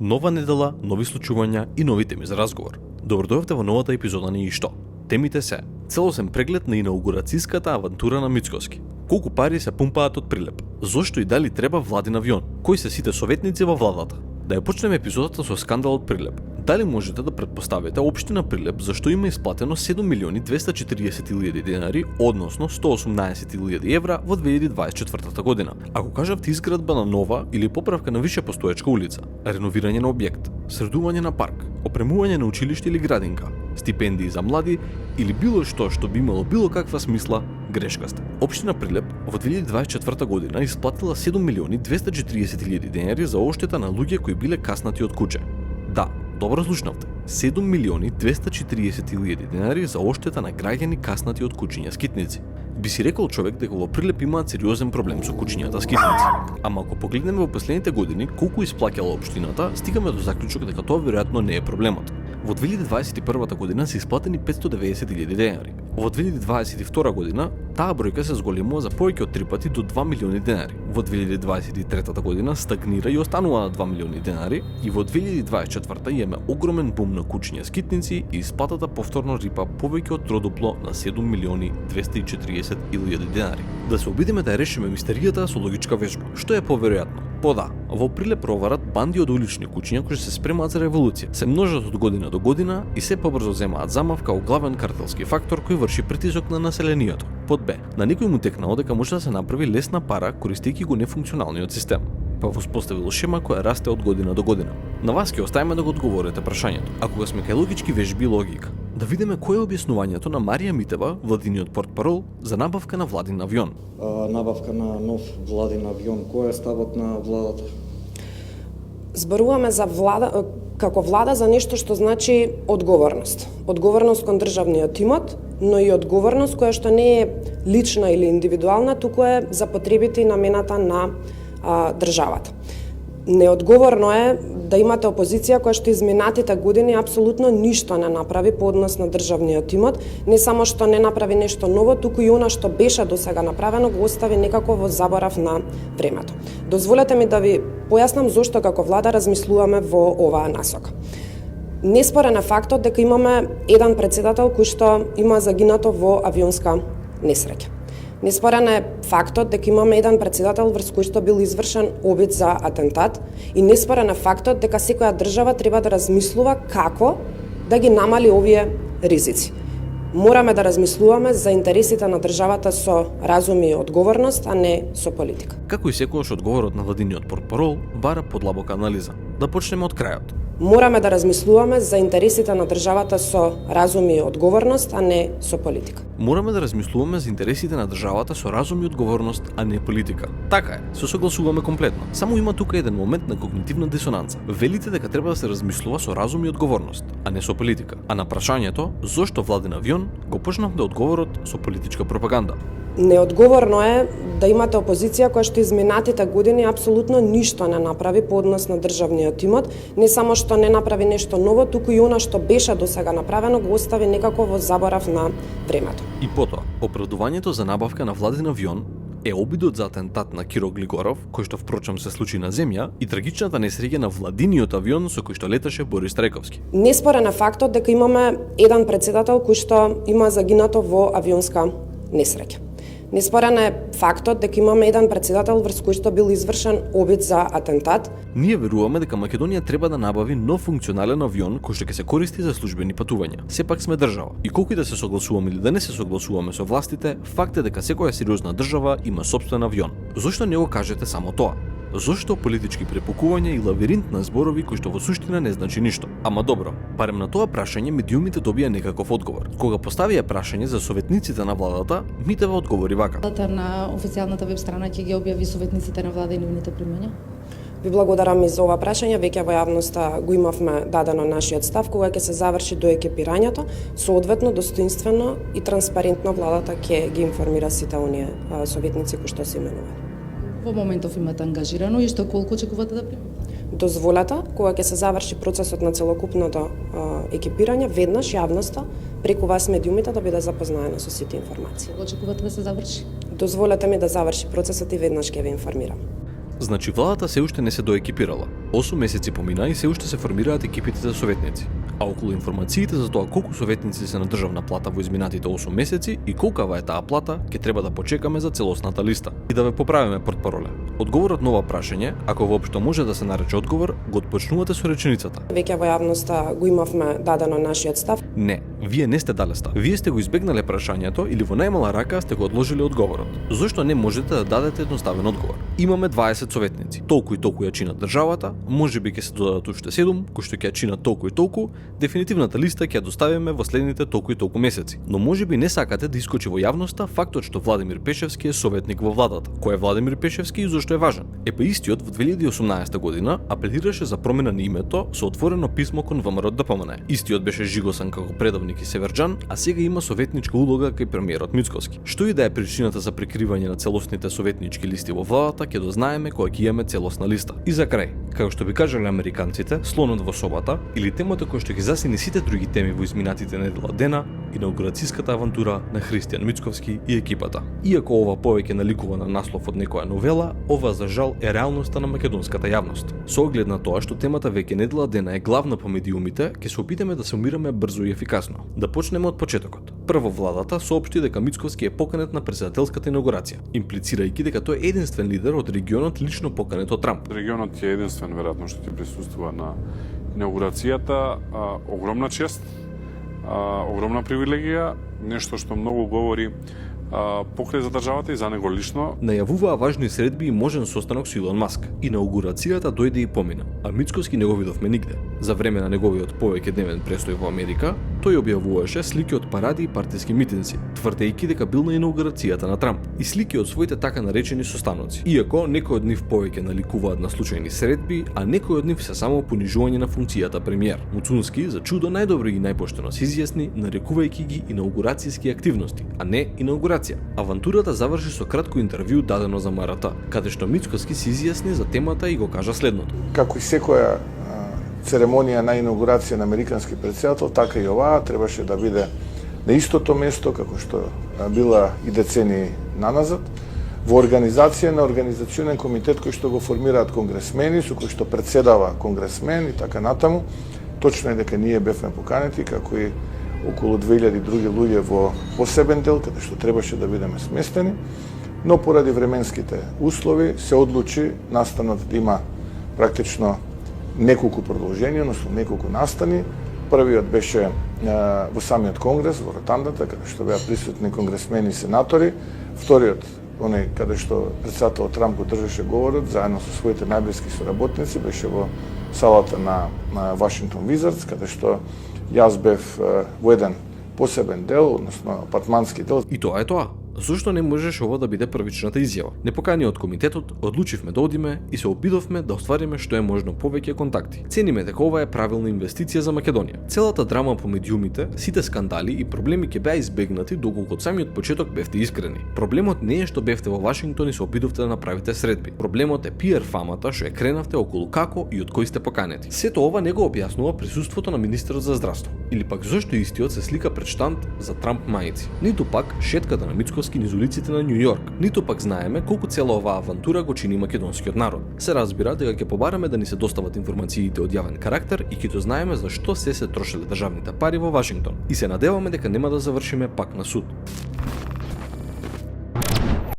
Нова недела, нови случувања и нови теми за разговор. Добро дојавте во новата епизода на И што? Темите се: целосен преглед на инаугурацијската авантура на Мицкоски. Колку пари се пумпаат од Прилеп? Зошто и дали треба владин авион? Кои се сите советници во владата? Да ја почнеме епизодата со скандалот Прилеп. Дали можете да претпоставите општина Прилеп зашто има исплатено 7.240.000 денари, односно 118.000 евра во 2024 година? Ако кажавте изградба на нова или поправка на више постоечка улица, реновирање на објект, средување на парк, опремување на училиште или градинка, стипендии за млади или било што би имало било каква смисла, грешка сте. Општина Прилеп во 2024 година исплатила 7.240.000 денари за оштета на луѓе кои биле каснати од куќе. Да, добро слушнавте. 7.240.000 денари за оштета на граѓани каснати од кучиња скитници. Би си рекол човек дека во Прилеп имаат сериозен проблем со кучињата скитници. Ама ако погледнеме во последните години колку исплаќала општината, стигаме до заклучок дека тоа веројатно не е проблемот. Во 2021 година се исплатени 590.000 денари. Во 2022 година таа бројка се зголемува за повеќе од 3 пати до 2 милиони денари. Во 2023 година стагнира и останува на 2 милиони денари и во 2024 имаме огромен бум на кучиња скитници и исплатата повторно рипа повеќе од тroduplo на 7.240.000 денари. Да се обидиме да ја решиме мистеријата со логичка вежба. Што е поверојатно? Да, во Прилеп проварат банди од улични кучиња кои се спремаат за револуција. Се множат од година до година и се побрзо земаат замав као главен картелски фактор кој врши притисок на населението. Под Б, на некој му текнало дека може да се направи лесна пара користејќи го нефункционалниот систем. Па воспоставил шема која расте од година до година. На вас ќе оставиме да го одговорите прашањето. А кога сме кај логички вежби и логика, да видиме кој е објаснувањето на Марија Митева, владиниот портпарол, за набавка на владин авион. Набавка на нов владин авион, кој е ставот на владата? Зборуваме за влада, како влада за нешто што значи одговорност. Одговорност кон државниот имот, но и одговорност која што не е лична или индивидуална, туку е за потребите и намената на државата. Неодговорно е да имате опозиција која што изминатите години апсолутно ништо не направи по однос на државниот имот, не само што не направи нешто ново, туку и она што беше досега направено го остави некако во заборав на времето. Дозволете ми да ви појаснам зошто како влада размислуваме во оваа насока. Неспорен е фактот дека имаме еден претседател кој што има загинато во авионска несреќа. Неспорен е фактот дека имаме еден претседател врз кој што бил извршен обид за атентат и неспорен е фактот дека секоја држава треба да размислува како да ги намали овие ризици. Мораме да размислуваме за интересите на државата со разум и одговорност, а не со политика. Како и секогаш одговорот на владиниот портпарол бара подлабока анализа. Да почнеме од крајот. Мораме да размислуваме за интересите на државата со разум и одговорност, а не со политика. Мораме да размислуваме за интересите на државата со разум и одговорност, а не политика. Така е, се согласуваме комплетно. Само има тука еден момент на когнитивна дисонанца. Велите дека треба да се размислува со разум и одговорност, а не со политика. А на прашањето зошто владин авион го почнавме одговорот со политичка пропаганда. Неодговорно е да имате опозиција која што изминатите години апсолутно ништо не направи по однос на државниот имот, не само што не направи нешто ново, туку и она што беше досега направено го остави некако во заборав на времето. И потоа, оправдувањето за набавка на владин авион е обидот за атентат на Киро Глигоров, кој што впрочем се случи на земја, и трагичната несреќа на владиниот авион со кој што леташе Борис Трајковски. Неспорен е фактот дека имаме еден претседател кој што има загинато во авионска несреќа. Неспорен е фактот дека имаме еден претседател врз кој што бил извршен обид за атентат. Ние веруваме дека Македонија треба да набави нов функционален авион кој што ќе се користи за службени патувања. Сепак сме држава. И колку и да се согласуваме или да не се согласуваме со властите, факт е дека секоја сериозна држава има сопствен авион. Зошто не го кажете само тоа? Зошто политички препукувања и лавиринт на зборови кои што во суштина не значи ништо? Ама добро, барем на тоа прашање медиумите добија некаков одговор. Кога поставија прашање за советниците на владата, Митева одговори вака. На официјалната веб страна ќе ги објави советниците на влада и нивните примања. Ви благодарам и за ова прашање. Веќе во јавноста го имавме дадено нашиот став кога ќе се заврши доекипирањето, соодветно, достоинствено и транспарентно владата ќе ги информира сите оние советници кои што се именувани. Во моментов имате ангажирано и што колку очекувате да примете? Дозволете, кога ќе се заврши процесот на целокупното екипирање, веднаш јавноста преку вас медиумите да биде запознаена со сите информации. Кога очекувате да се заврши? Дозволете ми да заврши процесот и веднаш ќе ве информирам. Значи владата се уште не се доекипирала. 8 месеци помина и се уште се формираат екипите за советници. А околу информациите за тоа колку советници се на државна плата во изминатите 8 месеци и колкава е таа плата, ќе треба да почекаме за целосната листа. И да ве поправиме, портпароле. Одговорот на ова прашање, ако воопшто може да се нарече одговор, го отпочнувате со реченицата: Веќе во јавноста го имавме дадено нашиот став. не, вие не сте дале став. Вие сте го избегнале прашањето или во најмала рака сте го одложили одговорот. Зошто не можете да дадете едноставен одговор? Имаме 20 советници. Толку и толку ја чинат државата, можеби ќе се додадат уште 7, кои што ќе ја чинат толку и толку. Дефинитивната листа ќе ја доставиме во следните толку и толку месеци. Но можеби не сакате да искочи во јавноста фактот што Владимир Пешевски е советник во владата. Кој е Владимир Пешевски и зошто е важен? Епа истиот во 2018 година апелираше за промена на името со отворено писмо кон ВМРО ДПМН. Истиот беше жигосан како предавник и северџан, а сега има советничка улога кај премиерот Мицкоски. Што и да е причината за прикривање на целосните советнички листи во владата, ќе дознаеме кога ќе имаме целосна листа. И за крај, како што би кажале американците, слонот во собата или темата која што ги засини сите други теми во изминатите недела дена, инаугурацијската авантура на Христијан Мицковски и екипата. Иако ова повеќе наликува на наслов од некоја новела, ова за жал е реалноста на македонската јавност. Со оглед на тоа што темата веќе недела дена е главна по медиумите, ќе се опитаме да се умираме брзо и ефикасно. Да почнеме од почетокот. Прво владата соопшти дека Мицковски е поканет на председателската инаугурација, имплицирајќи дека тој е единствен лидер од регионот лично поканет од Трамп. Регионот е единствен веројатно што ќе присуствува на инаугурацијата, огромна чест, огромна привилегија, нешто што многу говори покрај за државата и за него лично. Најавуваа важни средби и можен состанок со Илон Маск. Инаугурацијата дојде и помина, а Мицковски не го видовме нигде. За време на неговиот повеќедневен престој во Америка, тој објавуваше слики од паради и партиски митинзи, тврдејќи дека бил на инаугурацијата на Трамп, и слики од своите така наречени состаноци. Иако некои од нив повеќе наликуваат на случајни средби, а некои од нив се само понижување на функцијата премиер. Муцунски за чудо најдобро и најпоштено се изјасни, нарекувајќи ги инаугурацијски активности, а не инаугурација. Авантурата заврши со кратко интервју дадено за МРТ, каде што Мицковски се изјасни за темата и го кажа следното: како и секоја церемонија на инаугурација на американски претседател, така и оваа требаше да биде на истото место како што била и децении наназад, во организација на организационен комитет кој што го формираат конгресмени, со кој што председава конгресмен и така натаму. Точно е дека ние бевме поканети, како и околу 2000 други луѓе во посебен дел, каде што требаше да бидеме сместени, но поради временските услови се одлучи настанот да има практично неколку продолженија, односно неколку настани. Првиот беше во самиот конгрес, во ротандата, каде што беа присутни конгресмени и сенатори. Вториот, оној каде што председателот Трамп го држеше говорот, заедно со своите најблиски соработници, беше во салата на Вашингтон Визардс, каде што јас бев во еден посебен дел, односно апартмански дел. И тоа е тоа. Зошто не можеше ова да биде првичната изјава? Непокани од комитетот, одлучивме да одиме и се обидовме да оствариме што е можно повеќе контакти. Цениме дека ова е правилна инвестиција за Македонија. Целата драма по медиумите, сите скандали и проблеми ќе беа избегнати доколку од самиот почеток бевте искрени. Проблемот не е што бевте во Вашингтон и се обидовте да направите средби. Проблемот е PR фамата што ја кренавте околу како и од кој сте поканети. Сето ова не го објаснува присуството на министерот за здравство. Или пак зошто истиот се слика пред штанд за Трамп мајци. Ниту пак шетката на Мицковски низ улиците на Њу Јорк. Ниту пак знаеме колку цела оваа авантура го чини македонскиот народ. Се разбира дека ќе побараме да ни се достават информациите од јавен карактер и ќе дознаеме за што се трошеле државните пари во Вашингтон. И се надеваме дека нема да завршиме пак на суд.